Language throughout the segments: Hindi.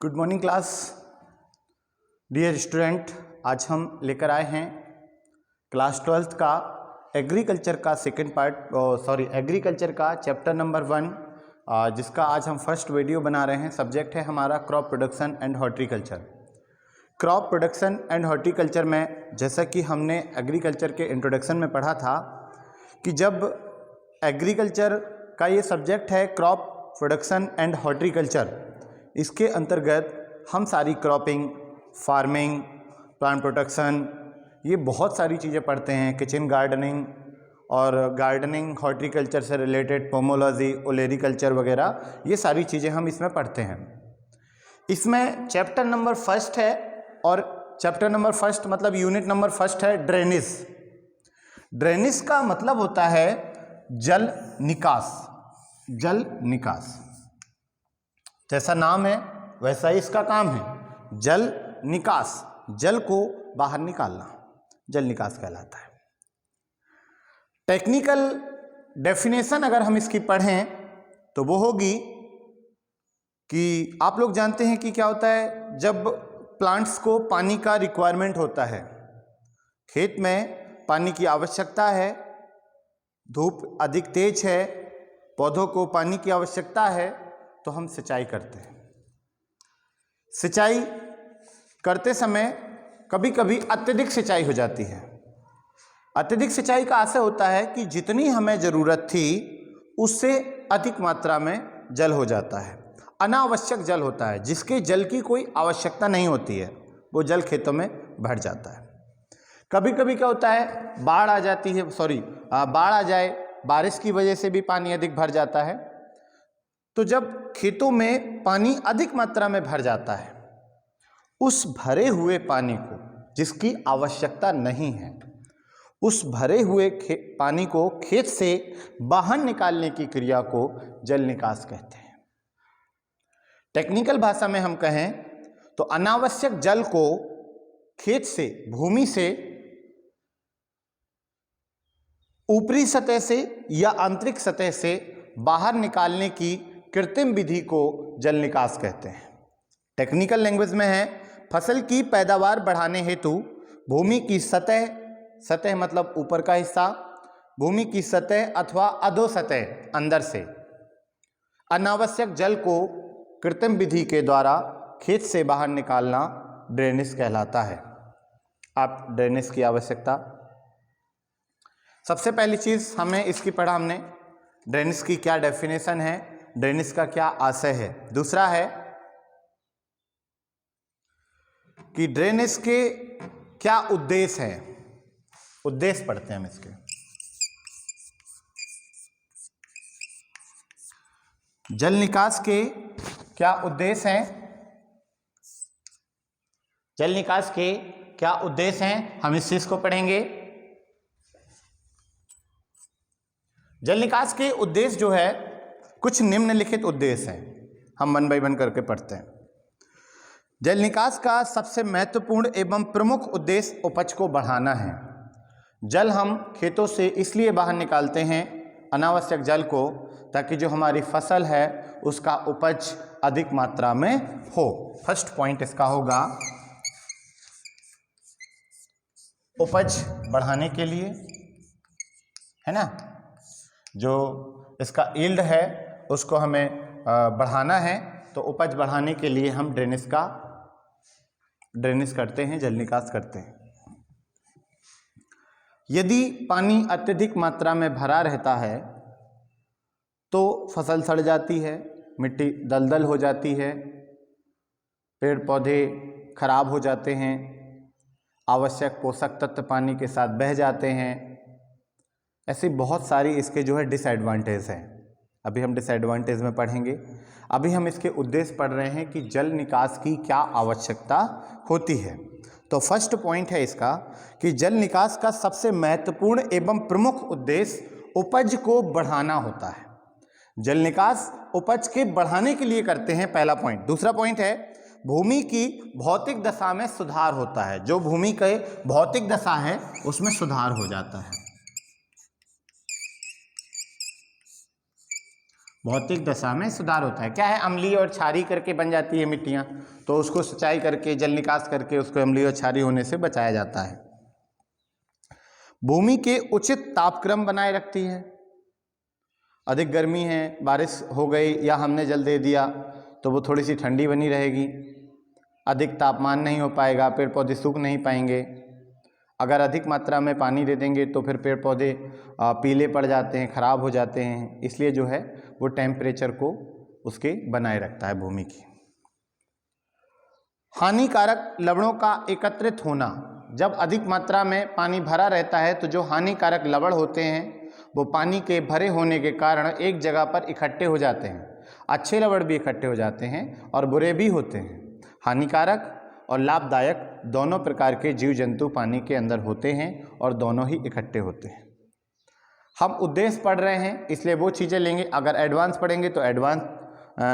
Good morning class. Dear student, आज हम लेकर आए हैं क्लास 12th का एग्रीकल्चर का सेकंड पार्ट एग्रीकल्चर का चैप्टर नंबर 1, जिसका आज हम फर्स्ट वीडियो बना रहे हैं। सब्जेक्ट है हमारा crop production and horticulture. Crop production and horticulture में जैसा कि हमने एग्रीकल्चर के इंट्रोडक्शन में पढ़ा था कि जब एग्रीकल्चर का ये सब्जेक्ट है क्रॉप प्रोडक्शन एंड हॉर्टिकल्चर, इसके अंतर्गत हम सारी क्रॉपिंग, फार्मिंग, प्लांट प्रोटेक्शन, ये बहुत सारी चीज़ें पढ़ते हैं। किचन गार्डनिंग और गार्डनिंग, हॉर्टिकल्चर से रिलेटेड पोमोलॉजी, ओलेरिकल्चर वगैरह, ये सारी चीज़ें हम इसमें पढ़ते हैं। इसमें चैप्टर नंबर फर्स्ट है और चैप्टर नंबर फर्स्ट मतलब यूनिट नंबर फर्स्ट है ड्रेनेज। ड्रेनेज का मतलब होता है जल निकास। जल निकास जैसा नाम है वैसा ही इसका काम है, जल निकास, जल को बाहर निकालना, जल निकास कहलाता है। टेक्निकल डेफिनेशन अगर हम इसकी पढ़ें तो वो होगी कि आप लोग जानते हैं कि क्या होता है जब प्लांट्स को पानी का रिक्वायरमेंट होता है, खेत में पानी की आवश्यकता है, धूप अधिक तेज है, पौधों को पानी की आवश्यकता है, तो हम सिंचाई करते हैं। सिंचाई करते समय कभी कभी अत्यधिक सिंचाई हो जाती है। अत्यधिक सिंचाई का आशय होता है कि जितनी हमें ज़रूरत थी उससे अधिक मात्रा में जल हो जाता है। अनावश्यक जल होता है, जिसके जल की कोई आवश्यकता नहीं होती है, वो जल खेतों में भर जाता है। कभी कभी क्या होता है, बाढ़ आ जाती है, बाढ़ आ जाए, बारिश की वजह से भी पानी अधिक भर जाता है। तो जब खेतों में पानी अधिक मात्रा में भर जाता है, उस भरे हुए पानी को, जिसकी आवश्यकता नहीं है, उस भरे हुए पानी को खेत से बाहर निकालने की क्रिया को जल निकास कहते हैं। टेक्निकल भाषा में हम कहें तो अनावश्यक जल को खेत से, भूमि से ऊपरी सतह से या आंतरिक सतह से बाहर निकालने की कृत्रिम विधि को जल निकास कहते हैं। टेक्निकल लैंग्वेज में है फसल की पैदावार बढ़ाने हेतु भूमि की सतह, सतह मतलब ऊपर का हिस्सा, भूमि की सतह अथवा अधोसतह अंदर से अनावश्यक जल को कृत्रिम विधि के द्वारा खेत से बाहर निकालना ड्रेनेज कहलाता है। आप ड्रेनेज की आवश्यकता, सबसे पहली चीज हमें इसकी पढ़ा हमने, ड्रेनेज की क्या डेफिनेशन है, ड्रेनेज का क्या आशय है। दूसरा है कि ड्रेनेज के क्या उद्देश्य हैं, उद्देश्य पढ़ते हैं हम इसके। जल निकास के क्या उद्देश्य हैं, जल निकास के क्या उद्देश्य हैं, हम इस चीज को पढ़ेंगे। जल निकास के उद्देश्य जो है, कुछ निम्नलिखित उद्देश्य हैं, हम वन बाय वन करके पढ़ते हैं। जल निकास का सबसे महत्वपूर्ण एवं प्रमुख उद्देश्य उपज को बढ़ाना है। जल हम खेतों से इसलिए बाहर निकालते हैं, अनावश्यक जल को, ताकि जो हमारी फसल है उसका उपज अधिक मात्रा में हो। फर्स्ट पॉइंट इसका होगा उपज बढ़ाने के लिए, है ना, जो इसका यील्ड है उसको हमें बढ़ाना है, तो उपज बढ़ाने के लिए हम ड्रेनेज करते हैं, जल निकास करते हैं। यदि पानी अत्यधिक मात्रा में भरा रहता है तो फसल सड़ जाती है, मिट्टी दलदल हो जाती है, पेड़ पौधे खराब हो जाते हैं, आवश्यक पोषक तत्व पानी के साथ बह जाते हैं। ऐसी बहुत सारी इसके जो है डिसएडवांटेज हैं। अभी हम डिसएडवांटेज में पढ़ेंगे। अभी हम इसके उद्देश्य पढ़ रहे हैं कि जल निकास की क्या आवश्यकता होती है। तो फर्स्ट पॉइंट है इसका कि जल निकास का सबसे महत्वपूर्ण एवं प्रमुख उद्देश्य उपज को बढ़ाना होता है। जल निकास उपज के बढ़ाने के लिए करते हैं, पहला पॉइंट। दूसरा पॉइंट है भूमि की भौतिक दशा में सुधार होता है। जो भूमि के भौतिक दशा है उसमें सुधार हो जाता है। भौतिक दशा में सुधार होता है। क्या है, अम्लीय और क्षारीय करके बन जाती है मिट्टियाँ, तो उसको सिंचाई करके जल निकास करके उसको अम्लीय और क्षारीय होने से बचाया जाता है। भूमि के उचित तापक्रम बनाए रखती है। अधिक गर्मी है, बारिश हो गई या हमने जल दे दिया तो वो थोड़ी सी ठंडी बनी रहेगी। अधिक तापमान नहीं हो पाएगा, पेड़ पौधे सूख नहीं पाएंगे। अगर अधिक मात्रा में पानी दे देंगे तो फिर पेड़ पौधे पीले पड़ जाते हैं, खराब हो जाते हैं। इसलिए जो है वो टेम्परेचर को उसके बनाए रखता है भूमि की। हानिकारक लवणों का एकत्रित होना, जब अधिक मात्रा में पानी भरा रहता है तो जो हानिकारक लवण होते हैं वो पानी के भरे होने के कारण एक जगह पर इकट्ठे हो जाते हैं। अच्छे लवण भी इकट्ठे हो जाते हैं और बुरे भी होते हैं। हानिकारक और लाभदायक दोनों प्रकार के जीव जंतु पानी के अंदर होते हैं और दोनों ही इकट्ठे होते हैं। हम उद्देश्य पढ़ रहे हैं इसलिए वो चीज़ें लेंगे। अगर एडवांस पढ़ेंगे तो एडवांस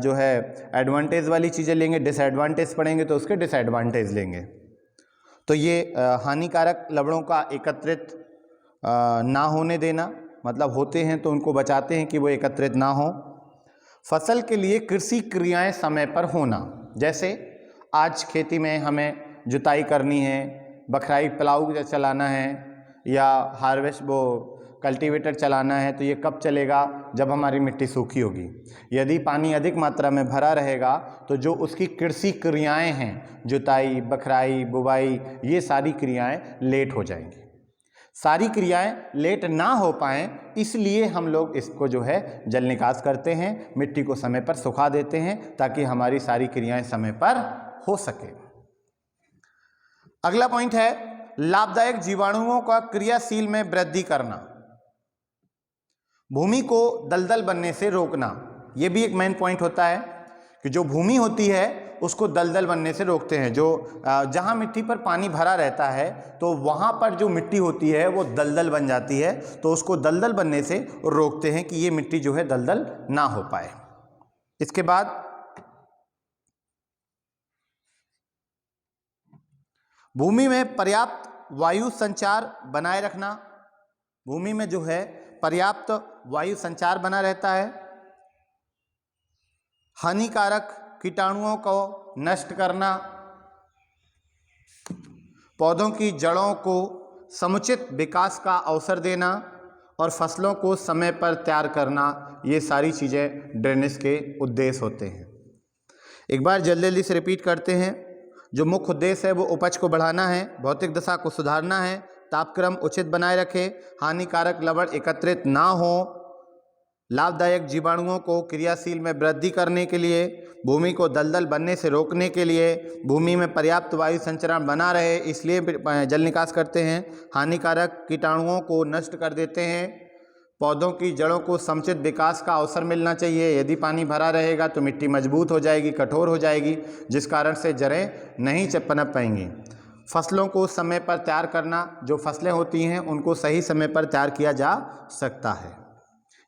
जो है एडवांटेज वाली चीज़ें लेंगे, डिसएडवांटेज पढ़ेंगे तो उसके डिसएडवांटेज लेंगे। तो ये हानिकारक लवणों का एकत्रित ना होने देना, मतलब होते हैं तो उनको बचाते हैं कि वो एकत्रित ना हो। फसल के लिए कृषि क्रियाएं समय पर होना, जैसे आज खेती में हमें जुताई करनी है, बखराई प्लाऊ चलाना है या हार्वेस्ट वो कल्टीवेटर चलाना है, तो ये कब चलेगा, जब हमारी मिट्टी सूखी होगी। यदि पानी अधिक मात्रा में भरा रहेगा तो जो उसकी कृषि क्रियाएं हैं, जुताई, बखराई, बुवाई, ये सारी क्रियाएं लेट हो जाएंगी। सारी क्रियाएं लेट ना हो पाएँ इसलिए हम लोग इसको जो है जल निकास करते हैं, मिट्टी को समय पर सुखा देते हैं ताकि हमारी सारी क्रियाएं समय पर हो सके। अगला पॉइंट है लाभदायक जीवाणुओं का क्रियाशील में वृद्धि करना। भूमि को दलदल बनने से रोकना, यह भी एक मेन पॉइंट होता है कि जो भूमि होती है उसको दलदल बनने से रोकते हैं। जो जहां मिट्टी पर पानी भरा रहता है तो वहां पर जो मिट्टी होती है वो दलदल बन जाती है, तो उसको दलदल बनने से रोकते हैं कि ये मिट्टी जो है दलदल ना हो पाए। इसके बाद भूमि में पर्याप्त वायु संचार बनाए रखना। भूमि में जो है पर्याप्त वायु संचार बना रहता है। हानिकारक कीटाणुओं को नष्ट करना, पौधों की जड़ों को समुचित विकास का अवसर देना और फसलों को समय पर तैयार करना, ये सारी चीज़ें ड्रेनेज के उद्देश्य होते हैं। एक बार जल्दी से रिपीट करते हैं। जो मुख्य उद्देश्य है वो उपज को बढ़ाना है, भौतिक दशा को सुधारना है, तापक्रम उचित बनाए रखें, हानिकारक लवण एकत्रित ना हो, लाभदायक जीवाणुओं को क्रियाशील में वृद्धि करने के लिए, भूमि को दलदल बनने से रोकने के लिए, भूमि में पर्याप्त वायु संचरण बना रहे इसलिए जल निकास करते हैं, हानिकारक कीटाणुओं को नष्ट कर देते हैं, पौधों की जड़ों को समुचित विकास का अवसर मिलना चाहिए। यदि पानी भरा रहेगा तो मिट्टी मजबूत हो जाएगी, कठोर हो जाएगी, जिस कारण से जड़ें नहीं पनप पाएंगी। फसलों को समय पर तैयार करना, जो फसलें होती हैं उनको सही समय पर तैयार किया जा सकता है।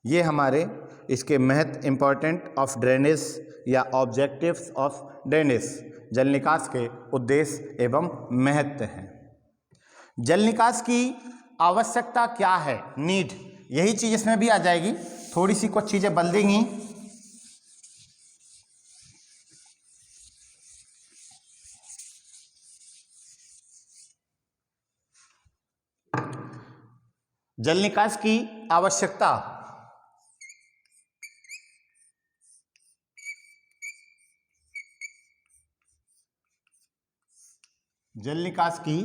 ये हमारे इसके महत्व इम्पॉर्टेंट ऑफ ड्रेनेज या ऑब्जेक्टिव्स ऑफ ड्रेनेज, जल निकास के उद्देश्य एवं महत्व हैं। जल निकास की आवश्यकता क्या है, नीड, यही चीज इसमें भी आ जाएगी। थोड़ी सी कुछ चीजें बदल देंगी। जल निकास की आवश्यकता, जल निकास की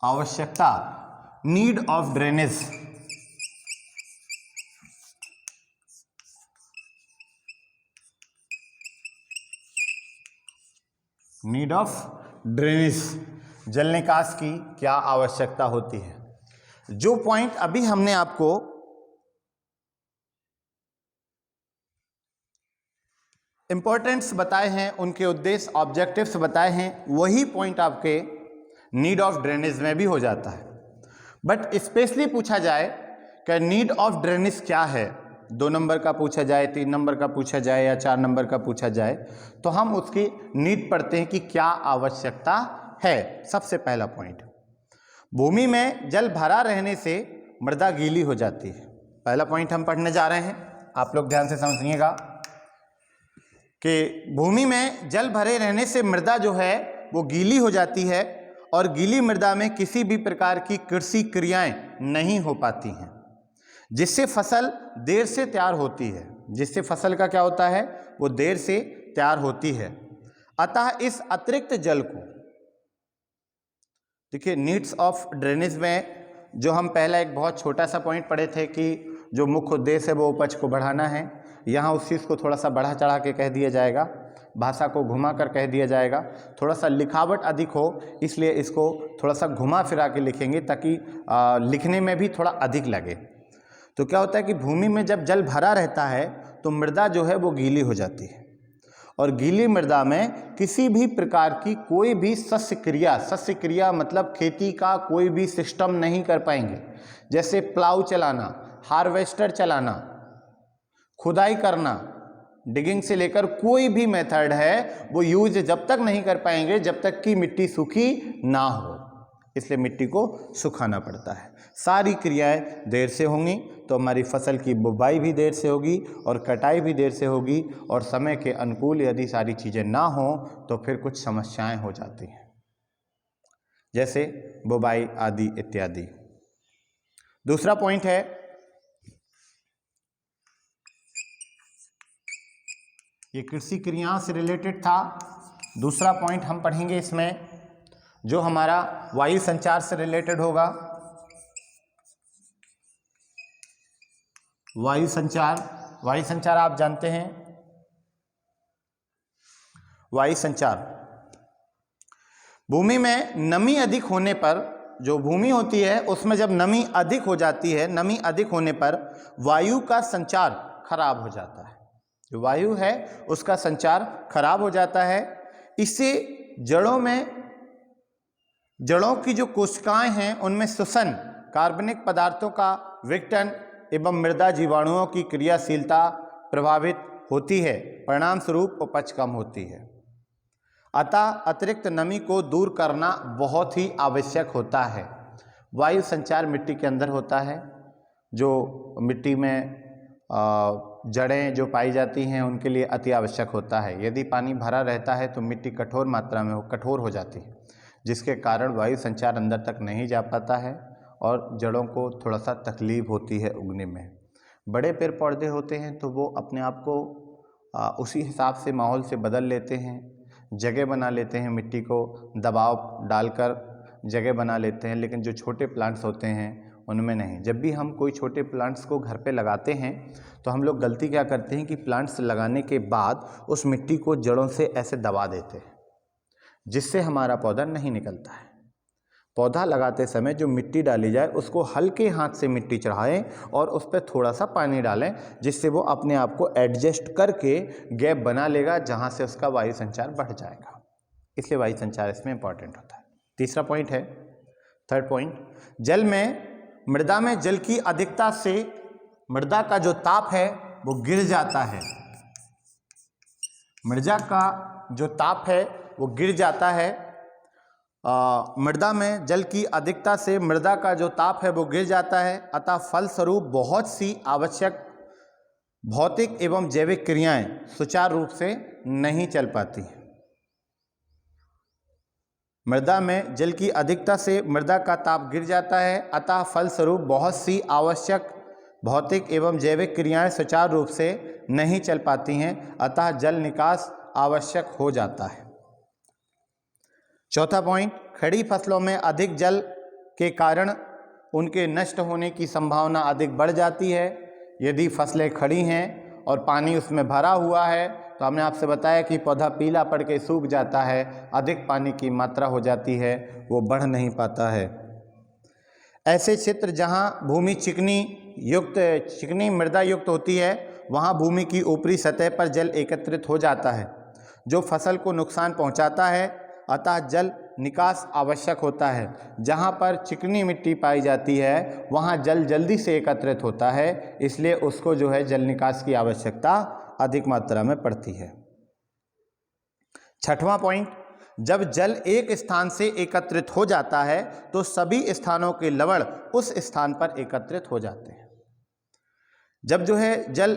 आवश्यकता, need of drainage, need of drainage, जल निकास की क्या आवश्यकता होती है। जो पॉइंट अभी हमने आपको इंपॉर्टेंट्स बताए हैं, उनके उद्देश्य ऑब्जेक्टिव्स बताए हैं, वही पॉइंट आपके नीड ऑफ ड्रेनेज में भी हो जाता है। बट स्पेशली पूछा जाए कि नीड ऑफ ड्रेनेज क्या है, 2 नंबर का पूछा जाए, 3 नंबर का पूछा जाए या 4 नंबर का पूछा जाए, तो हम उसकी नीड पढ़ते हैं कि क्या आवश्यकता है। सबसे पहला पॉइंट, भूमि में जल भरा रहने से मृदा गीली हो जाती है। पहला पॉइंट हम पढ़ने जा रहे हैं, आप लोग ध्यान से समझिएगा कि भूमि में जल भरे रहने से मृदा जो है वो गीली हो जाती है और गीली मृदा में किसी भी प्रकार की कृषि क्रियाएं नहीं हो पाती हैं, जिससे फसल देर से तैयार होती है। जिससे फसल का क्या होता है, वो देर से तैयार होती है। अतः इस अतिरिक्त जल को, देखिए नीड्स ऑफ ड्रेनेज में जो हम पहला एक बहुत छोटा सा पॉइंट पढ़े थे कि जो मुख्य उद्देश्य है वो उपज को बढ़ाना है, यहाँ उस चीज़ को थोड़ा सा बढ़ा चढ़ा के कह दिया जाएगा, भाषा को घुमा कर कह दिया जाएगा, थोड़ा सा लिखावट अधिक हो इसलिए इसको थोड़ा सा घुमा फिरा के लिखेंगे ताकि लिखने में भी थोड़ा अधिक लगे। तो क्या होता है कि भूमि में जब जल भरा रहता है तो मृदा जो है वो गीली हो जाती है और गीली मृदा में किसी भी प्रकार की कोई भी सस्य क्रिया मतलब खेती का कोई भी सिस्टम नहीं कर पाएंगे। जैसे प्लाऊ चलाना, हार्वेस्टर चलाना, खुदाई करना, डिगिंग से लेकर कोई भी मेथड है वो यूज जब तक नहीं कर पाएंगे जब तक कि मिट्टी सूखी ना हो। इसलिए मिट्टी को सुखाना पड़ता है। सारी क्रियाएं देर से होंगी तो हमारी फसल की बुवाई भी देर से होगी और कटाई भी देर से होगी और समय के अनुकूल यदि सारी चीज़ें ना हो तो फिर कुछ समस्याएं हो जाती हैं, जैसे बुवाई आदि इत्यादि। दूसरा पॉइंट है, ये कृषि क्रियाओं से रिलेटेड था। दूसरा पॉइंट हम पढ़ेंगे इसमें जो हमारा वायु संचार से रिलेटेड होगा। वायु संचार आप जानते हैं, वायु संचार भूमि में नमी अधिक होने पर, जो भूमि होती है उसमें जब नमी अधिक हो जाती है, नमी अधिक होने पर वायु का संचार खराब हो जाता है। जो वायु है उसका संचार खराब हो जाता है। इससे जड़ों की जो कोशिकाएं हैं उनमें श्वसन, कार्बनिक पदार्थों का विघटन एवं मृदा जीवाणुओं की क्रियाशीलता प्रभावित होती है। परिणाम स्वरूप उपज कम होती है। अतः अतिरिक्त नमी को दूर करना बहुत ही आवश्यक होता है। वायु संचार मिट्टी के अंदर होता है। जो मिट्टी में जड़ें जो पाई जाती हैं उनके लिए अति आवश्यक होता है। यदि पानी भरा रहता है तो मिट्टी कठोर मात्रा में कठोर हो जाती है, जिसके कारण वायु संचार अंदर तक नहीं जा पाता है और जड़ों को थोड़ा सा तकलीफ होती है उगने में। बड़े पेड़ पौधे होते हैं तो वो अपने आप को उसी हिसाब से माहौल से बदल लेते हैं, जगह बना लेते हैं, मिट्टी को दबाव डालकर जगह बना लेते हैं। लेकिन जो छोटे प्लांट्स होते हैं उनमें नहीं। जब भी हम कोई छोटे प्लांट्स को घर पे लगाते हैं तो हम लोग गलती क्या करते हैं कि प्लांट्स लगाने के बाद उस मिट्टी को जड़ों से ऐसे दबा देते हैं, जिससे हमारा पौधा नहीं निकलता है। पौधा लगाते समय जो मिट्टी डाली जाए उसको हल्के हाथ से मिट्टी चढ़ाएं और उस पर थोड़ा सा पानी डालें, जिससे वो अपने आप को एडजस्ट करके गैप बना लेगा जहाँ से उसका वायु संचार बढ़ जाएगा। इसलिए वायु संचार इसमें इंपॉर्टेंट होता है। तीसरा पॉइंट है, थर्ड पॉइंट, मृदा में जल की अधिकता से मृदा का जो ताप है वो गिर जाता है। मृदा का जो ताप है वो गिर जाता है। मृदा में जल की अधिकता से मृदा का जो ताप है वो गिर जाता है। अतः फलस्वरूप बहुत सी आवश्यक भौतिक एवं जैविक क्रियाएं सुचारू रूप से नहीं चल पाती। मृदा में जल की अधिकता से मृदा का ताप गिर जाता है। अतः फलस्वरूप बहुत सी आवश्यक भौतिक एवं जैविक क्रियाएं सुचारू रूप से नहीं चल पाती हैं। अतः जल निकास आवश्यक हो जाता है। चौथा पॉइंट, खड़ी फसलों में अधिक जल के कारण उनके नष्ट होने की संभावना अधिक बढ़ जाती है। यदि फसलें खड़ी हैं और पानी उसमें भरा हुआ है तो हमने आपसे बताया कि पौधा पीला पड़ के सूख जाता है, अधिक पानी की मात्रा हो जाती है, वो बढ़ नहीं पाता है। ऐसे क्षेत्र जहां भूमि चिकनी मृदा युक्त होती है वहां भूमि की ऊपरी सतह पर जल एकत्रित हो जाता है जो फसल को नुकसान पहुंचाता है। अतः जल निकास आवश्यक होता है। जहां पर चिकनी मिट्टी पाई जाती है वहां जल जल्दी से एकत्रित होता है, इसलिए उसको जो है जल निकास की आवश्यकता अधिक मात्रा में पड़ती है। छठवां पॉइंट, जब जल एक स्थान से एकत्रित हो जाता है तो सभी स्थानों के लवण उस स्थान पर एकत्रित हो जाते हैं। जब जो है जल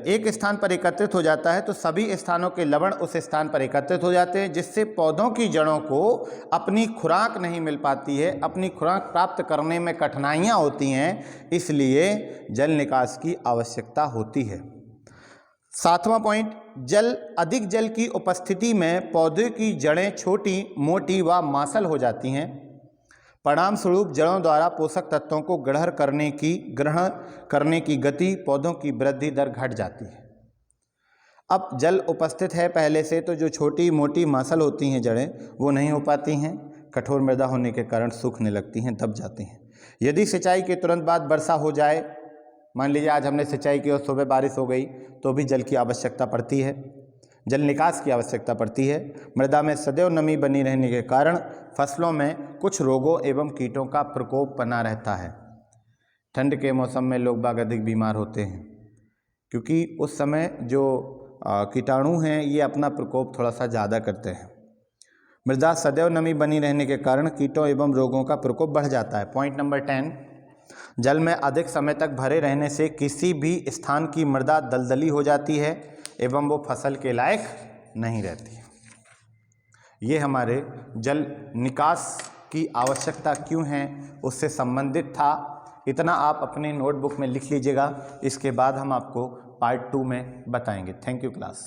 एक स्थान पर एकत्रित हो जाता है तो सभी स्थानों के लवण उस स्थान पर एकत्रित हो जाते हैं, जिससे पौधों की जड़ों को अपनी खुराक नहीं मिल पाती है, अपनी खुराक प्राप्त करने में कठिनाइयाँ होती हैं, इसलिए जल निकास की आवश्यकता होती है। 7वां पॉइंट, अधिक जल की उपस्थिति में पौधे की जड़ें छोटी, मोटी व मांसल हो जाती हैं। परिणाम स्वरूप जड़ों द्वारा पोषक तत्वों को ग्रहण करने की गति, पौधों की वृद्धि दर घट जाती है। अब जल उपस्थित है पहले से, तो जो छोटी मोटी मांसल होती हैं जड़ें वो नहीं हो पाती हैं, कठोर मृदा होने के कारण सूखने लगती हैं, दब जाती हैं। यदि सिंचाई के तुरंत बाद वर्षा हो जाए, मान लीजिए आज हमने सिंचाई की और सुबह बारिश हो गई, तो भी जल की आवश्यकता पड़ती है, जल निकास की आवश्यकता पड़ती है। मृदा में सदैव नमी बनी रहने के कारण फसलों में कुछ रोगों एवं कीटों का प्रकोप बना रहता है। ठंड के मौसम में लोग बाग अधिक बीमार होते हैं, क्योंकि उस समय जो कीटाणु हैं ये अपना प्रकोप थोड़ा सा ज़्यादा करते हैं। मृदा सदैव नमी बनी रहने के कारण कीटों एवं रोगों का प्रकोप बढ़ जाता है। पॉइंट नंबर 10, जल में अधिक समय तक भरे रहने से किसी भी स्थान की मृदा दलदली हो जाती है एवं वो फसल के लायक नहीं रहती। ये हमारे जल निकास की आवश्यकता क्यों है उससे संबंधित था। इतना आप अपने नोटबुक में लिख लीजिएगा, इसके बाद हम आपको पार्ट 2 में बताएंगे। Thank you class.